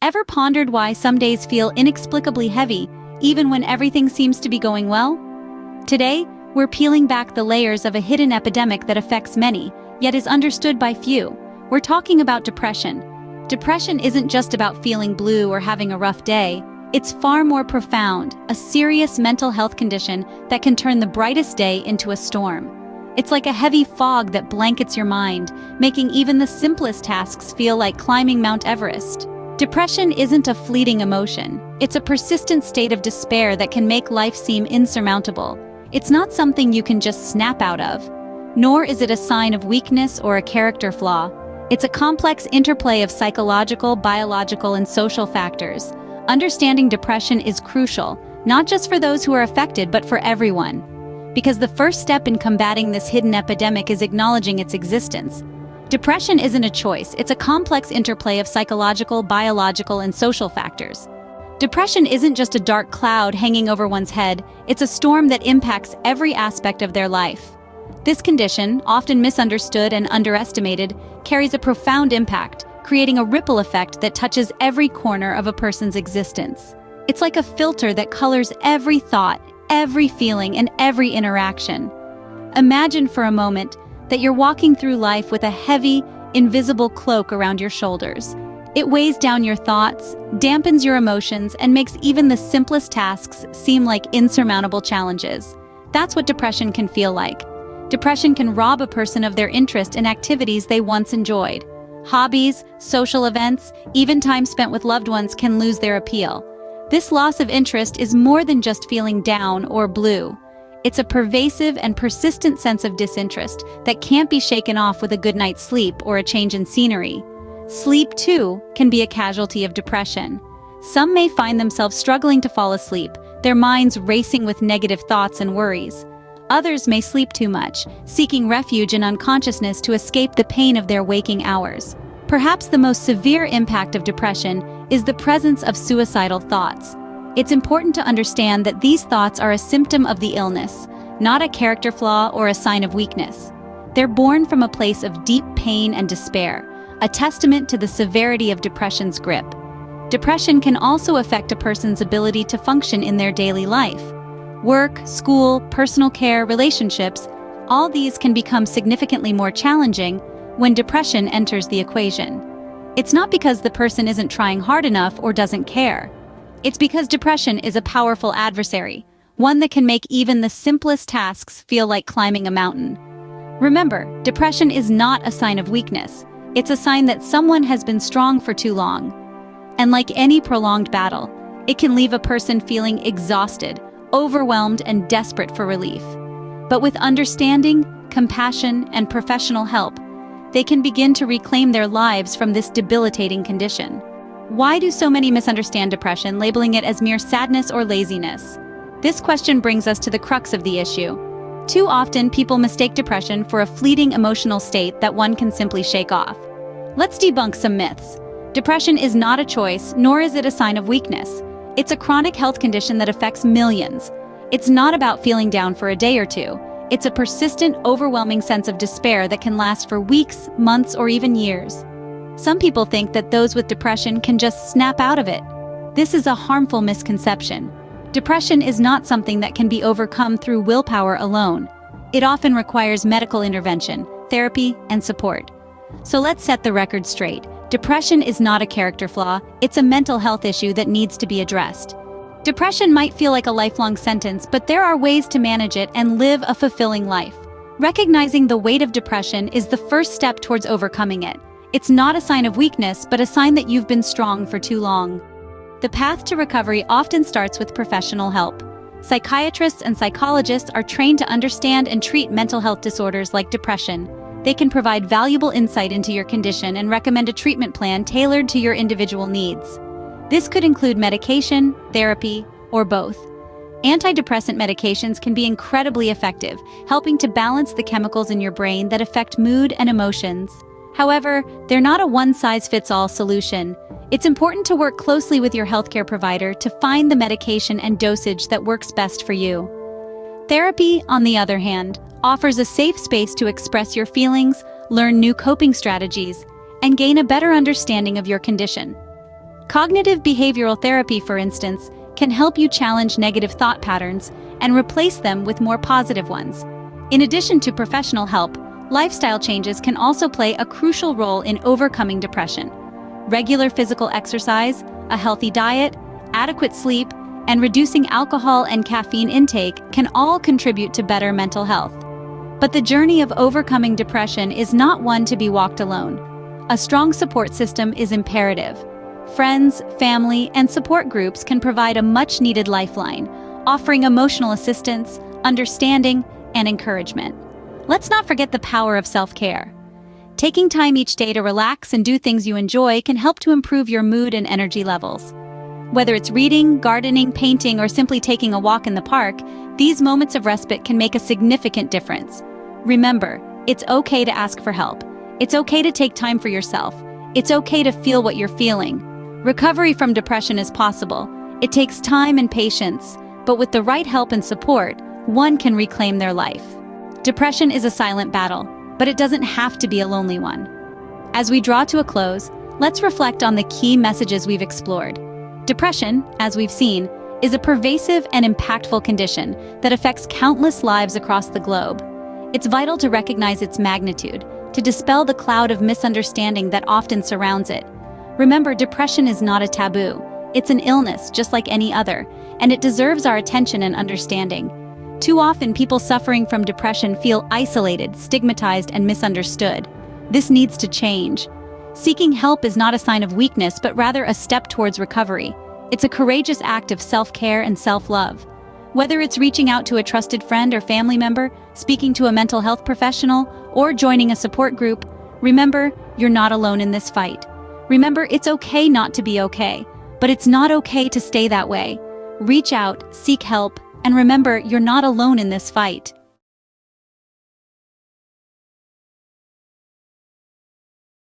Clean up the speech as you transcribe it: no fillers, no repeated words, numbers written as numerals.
Ever pondered why some days feel inexplicably heavy, even when everything seems to be going well? Today, we're peeling back the layers of a hidden epidemic that affects many, yet is understood by few. We're talking about depression. Depression isn't just about feeling blue or having a rough day. It's far more profound, a serious mental health condition that can turn the brightest day into a storm. It's like a heavy fog that blankets your mind, making even the simplest tasks feel like climbing Mount Everest. Depression isn't a fleeting emotion. It's a persistent state of despair that can make life seem insurmountable. It's not something you can just snap out of, nor is it a sign of weakness or a character flaw. It's a complex interplay of psychological, biological, and social factors. Understanding depression is crucial, not just for those who are affected, but for everyone. Because the first step in combating this hidden epidemic is acknowledging its existence. Depression isn't a choice, it's a complex interplay of psychological, biological, and social factors. Depression isn't just a dark cloud hanging over one's head, it's a storm that impacts every aspect of their life. This condition, often misunderstood and underestimated, carries a profound impact, creating a ripple effect that touches every corner of a person's existence. It's like a filter that colors every thought, every feeling, and every interaction. Imagine for a moment that you're walking through life with a heavy, invisible cloak around your shoulders. It weighs down your thoughts, dampens your emotions, and makes even the simplest tasks seem like insurmountable challenges. That's what depression can feel like. Depression can rob a person of their interest in activities they once enjoyed. Hobbies, social events, even time spent with loved ones can lose their appeal. This loss of interest is more than just feeling down or blue. It's a pervasive and persistent sense of disinterest that can't be shaken off with a good night's sleep or a change in scenery. Sleep, too, can be a casualty of depression. Some may find themselves struggling to fall asleep, their minds racing with negative thoughts and worries. Others may sleep too much, seeking refuge in unconsciousness to escape the pain of their waking hours. Perhaps the most severe impact of depression is the presence of suicidal thoughts. It's important to understand that these thoughts are a symptom of the illness, not a character flaw or a sign of weakness. They're born from a place of deep pain and despair, a testament to the severity of depression's grip. Depression can also affect a person's ability to function in their daily life. Work, school, personal care, relationships, all these can become significantly more challenging when depression enters the equation. It's not because the person isn't trying hard enough or doesn't care. It's because depression is a powerful adversary, one that can make even the simplest tasks feel like climbing a mountain. Remember, depression is not a sign of weakness. It's a sign that someone has been strong for too long. And like any prolonged battle, it can leave a person feeling exhausted, overwhelmed, and desperate for relief. But with understanding, compassion, and professional help, they can begin to reclaim their lives from this debilitating condition. Why do so many misunderstand depression, labeling it as mere sadness or laziness? This question brings us to the crux of the issue. Too often, people mistake depression for a fleeting emotional state that one can simply shake off. Let's debunk some myths. Depression is not a choice, nor is it a sign of weakness. It's a chronic health condition that affects millions. It's not about feeling down for a day or two. It's a persistent, overwhelming sense of despair that can last for weeks, months, or even years. Some people think that those with depression can just snap out of it. This is a harmful misconception. Depression is not something that can be overcome through willpower alone. It often requires medical intervention, therapy, and support. So let's set the record straight. Depression is not a character flaw, it's a mental health issue that needs to be addressed. Depression might feel like a lifelong sentence, but there are ways to manage it and live a fulfilling life. Recognizing the weight of depression is the first step towards overcoming it. It's not a sign of weakness, but a sign that you've been strong for too long. The path to recovery often starts with professional help. Psychiatrists and psychologists are trained to understand and treat mental health disorders like depression. They can provide valuable insight into your condition and recommend a treatment plan tailored to your individual needs. This could include medication, therapy, or both. Antidepressant medications can be incredibly effective, helping to balance the chemicals in your brain that affect mood and emotions. However, they're not a one-size-fits-all solution. It's important to work closely with your healthcare provider to find the medication and dosage that works best for you. Therapy, on the other hand, offers a safe space to express your feelings, learn new coping strategies, and gain a better understanding of your condition. Cognitive behavioral therapy, for instance, can help you challenge negative thought patterns and replace them with more positive ones. In addition to professional help, lifestyle changes can also play a crucial role in overcoming depression. Regular physical exercise, a healthy diet, adequate sleep, and reducing alcohol and caffeine intake can all contribute to better mental health. But the journey of overcoming depression is not one to be walked alone. A strong support system is imperative. Friends, family, and support groups can provide a much-needed lifeline, offering emotional assistance, understanding, and encouragement. Let's not forget the power of self-care. Taking time each day to relax and do things you enjoy can help to improve your mood and energy levels. Whether it's reading, gardening, painting, or simply taking a walk in the park, these moments of respite can make a significant difference. Remember, it's okay to ask for help. It's okay to take time for yourself. It's okay to feel what you're feeling. Recovery from depression is possible. It takes time and patience, but with the right help and support, one can reclaim their life. Depression is a silent battle, but it doesn't have to be a lonely one. As we draw to a close, let's reflect on the key messages we've explored. Depression, as we've seen, is a pervasive and impactful condition that affects countless lives across the globe. It's vital to recognize its magnitude, to dispel the cloud of misunderstanding that often surrounds it. Remember, depression is not a taboo. It's an illness just like any other, and it deserves our attention and understanding. Too often, people suffering from depression feel isolated, stigmatized, and misunderstood. This needs to change. Seeking help is not a sign of weakness, but rather a step towards recovery. It's a courageous act of self-care and self-love. Whether it's reaching out to a trusted friend or family member, speaking to a mental health professional, or joining a support group, remember, you're not alone in this fight. Remember, it's okay not to be okay, but it's not okay to stay that way. Reach out, seek help, and remember, you're not alone in this fight.